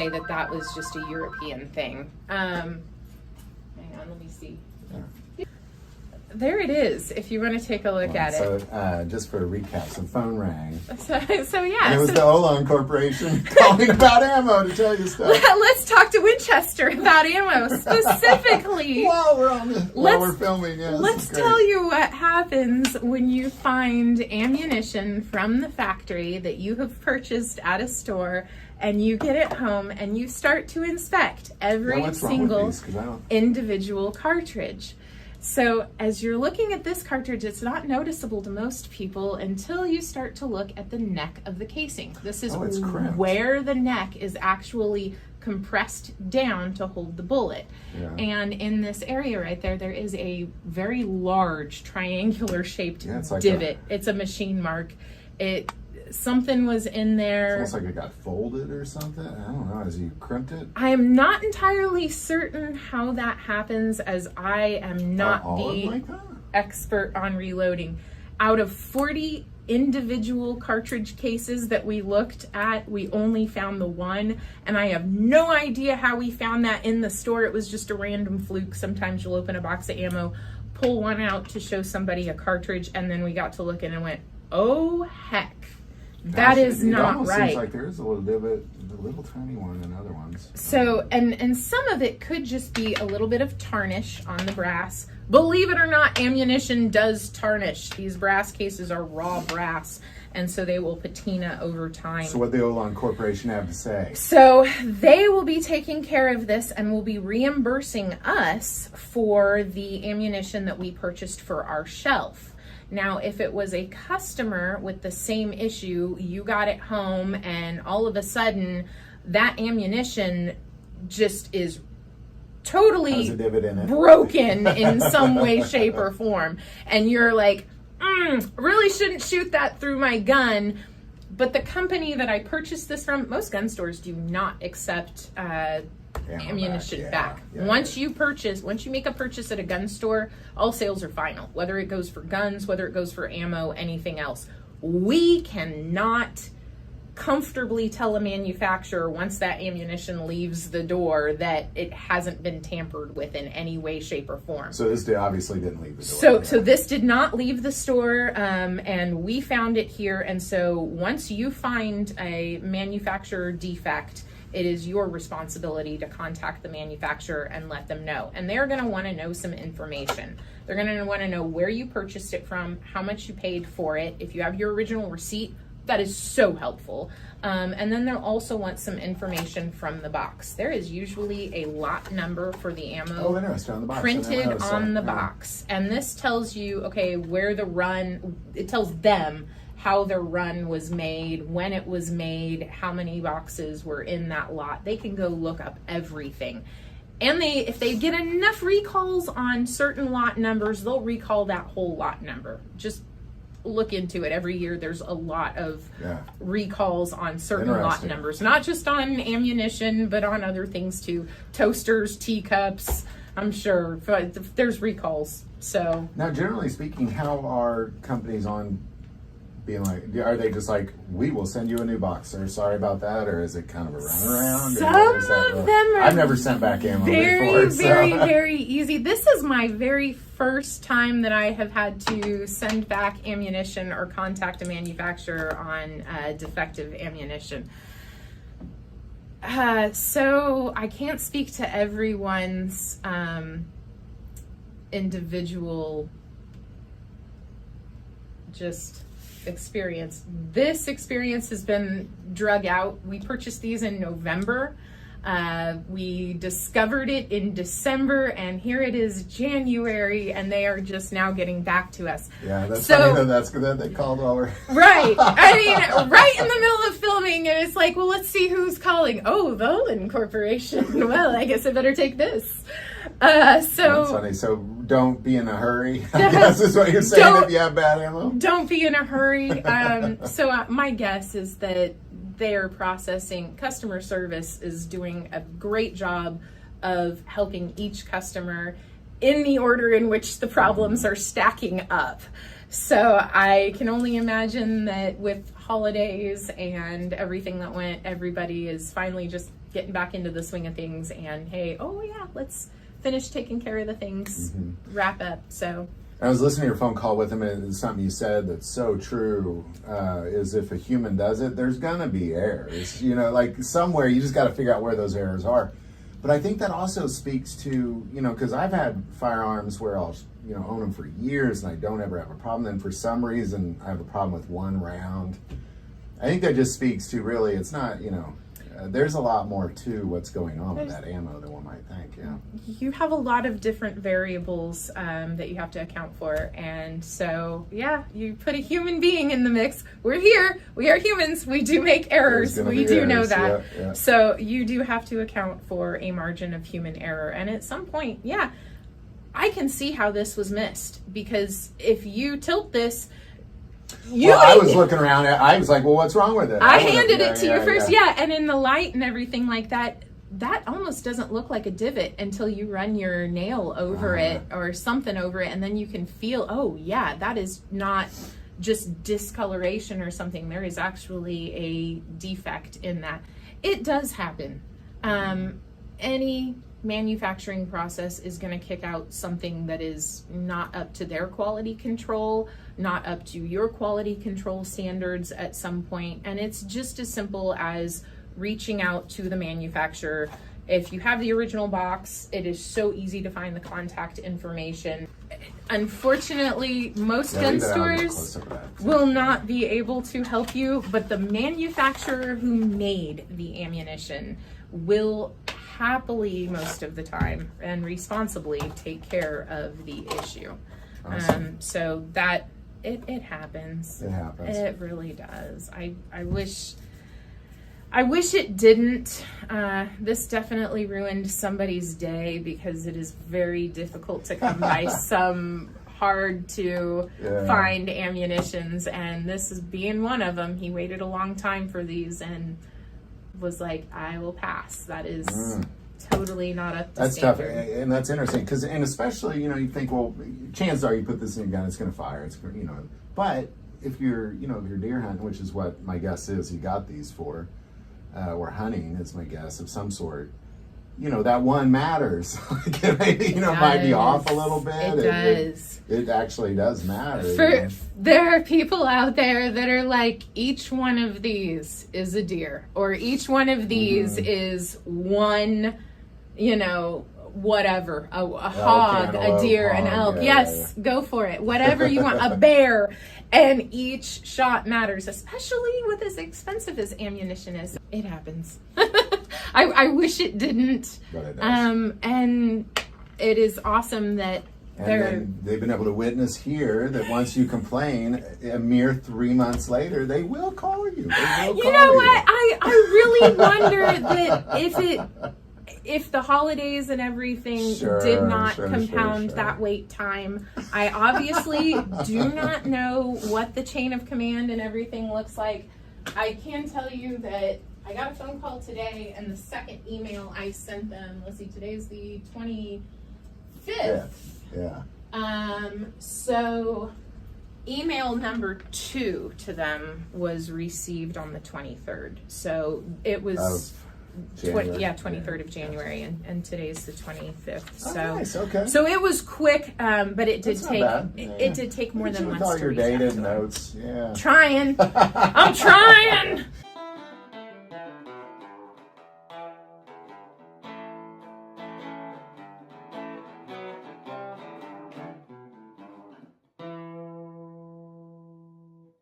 say that that was just a European thing. Hang on, let me see. Yeah. There it is, if you want to take a look at it. So, just for a recap, the phone rang. So yeah. And it was the Olon Corporation calling about ammo to tell you stuff. Let's talk to Winchester about ammo specifically. While we're filming, yeah. Let's tell you what happens when you find ammunition from the factory that you have purchased at a store, and you get it home and you start to inspect every single individual cartridge. So as you're looking at this cartridge, it's not noticeable to most people until you start to look at the neck of the casing. This is where the neck is actually compressed down to hold the bullet. Yeah. And in this area right there, there is a very large triangular shaped divot. It's a machine mark. Something was in there. It's almost like it got folded or something. I don't know, as you crimped it. I am not entirely certain how that happens, as I am not the expert on reloading. Out of 40 individual cartridge cases that we looked at, we only found the one, and I have no idea how we found that in the store. It was just a random fluke. Sometimes you'll open a box of ammo, pull one out to show somebody a cartridge, and then we got to look and went, oh heck. That is not right. It seems like there is a little divot, a little tiny one in other ones. So, and some of it could just be a little bit of tarnish on the brass. Believe it or not, ammunition does tarnish. These brass cases are raw brass, and so they will patina over time. So what the Olon Corporation have to say? So they will be taking care of this and will be reimbursing us for the ammunition that we purchased for our shelf. Now, if it was a customer with the same issue, you got it home and all of a sudden that ammunition just is totally broken in some way, shape, or form. And you're like, really shouldn't shoot that through my gun. But the company that I purchased this from, most gun stores do not accept ammunition back. Once you make a purchase at a gun store, all sales are final, whether it goes for guns, whether it goes for ammo, anything else. We cannot comfortably tell a manufacturer once that ammunition leaves the door that it hasn't been tampered with in any way, shape, or form. So this obviously didn't leave the door. So this did not leave the store, and we found it here. And so once you find a manufacturer defect, it is your responsibility to contact the manufacturer and let them know. And they're going to want to know some information. They're going to want to know where you purchased it from, how much you paid for it. If you have your original receipt, that is so helpful. And then they'll also want some information from the box. There is usually a lot number for the ammo on the box. Printed on the box. And this tells you, okay, where the run, it tells them how their run was made, when it was made, how many boxes were in that lot. They can go look up everything. And if they get enough recalls on certain lot numbers, they'll recall that whole lot number. Just look into it. Every year there's a lot of recalls on certain lot numbers, not just on ammunition, but on other things too. Toasters, teacups, I'm sure there's recalls. So now, generally speaking, how are companies on being like, are they just like, we will send you a new box, or sorry about that, or is it kind of a runaround? Some of them are I've never sent back ammo before. Very easy. This is my very first time that I have had to send back ammunition or contact a manufacturer on defective ammunition. So I can't speak to everyone's individual experience. This experience has been drug out. We purchased these in November. We discovered it in December, and here it is January, and they are just now getting back to us. Yeah, that's funny that they called over. Right. I mean, right in the middle of filming, and it's like, well, let's see who's calling. Oh, the Olin Corporation. Well, I guess I better take this. That's funny. So don't be in a hurry, I guess is what you're saying if you have bad ammo. Don't be in a hurry. So my guess is that their processing, customer service is doing a great job of helping each customer in the order in which the problems are stacking up. So I can only imagine that with holidays and everything that went, everybody is finally just getting back into the swing of things, and hey, oh yeah, let's finish taking care of the things, wrap up. So I was listening to your phone call with him, and something you said that's so true, is if a human does it, there's gonna be errors. You know, like somewhere you just got to figure out where those errors are. But I think that also speaks to, you know, because I've had firearms where I'll, you know, own them for years and I don't ever have a problem. Then for some reason I have a problem with one round. I think that just speaks to really, it's not, you know, there's a lot more to what's going on with that ammo than one might think. Yeah, you have a lot of different variables that you have to account for, and so yeah, you put a human being in the mix. We're here, we are humans, we do make errors, we do know that. Yeah. So you do have to account for a margin of human error, and at some point, yeah, I can see how this was missed, because if you tilt this, I was looking around. I was like, "Well, what's wrong with it?" I handed it to you first, yeah, and in the light and everything like that, that almost doesn't look like a divot until you run your nail over it or something over it, and then you can feel, oh yeah, that is not just discoloration or something. There is actually a defect in that. It does happen. Any manufacturing process is going to kick out something that is not up to their quality control, not up to your quality control standards at some point. And it's just as simple as reaching out to the manufacturer. If you have the original box, it is so easy to find the contact information. Unfortunately, most gun stores will not be able to help you, but the manufacturer who made the ammunition will happily, most of the time, and responsibly take care of the issue. Awesome. So that it happens. It happens. It really does. I wish it didn't. This definitely ruined somebody's day, because it is very difficult to come by some hard to find ammunitions, and this is being one of them. He waited a long time for these and was like, I will pass. That is totally not up to standard. Tough, and that's interesting, because, and especially, you know, you think, well, chances are you put this in a gun, it's going to fire. It's, you know, but if you're, you know, if you're deer hunting, which is what my guess is, you got these for, or hunting is my guess of some sort. You know, that one matters. It might be off a little bit. It does. It actually does matter. There are people out there that are like, each one of these is a deer, or each one of these is one, you know, whatever, a hog, a deer, an elk. Yes, go for it. Whatever you want, a bear. And each shot matters, especially with as expensive as ammunition is. It happens. I wish it didn't. But it does. And it is awesome that they've been able to witness here that once you complain, a mere 3 months later, they will call you. You know what? I really wonder that if the holidays and everything did not compound that wait time. I obviously do not know what the chain of command and everything looks like. I can tell you that I got a phone call today, and the second email I sent them, let's see, today's the 25th. Yeah. So email number 2 to them was received on the 23rd. So it was 23rd of January, and today's the 25th. Oh, so nice. Okay. So it was quick, but it did it did take more than months all to your reach dated out to them. notes. Yeah. I'm trying.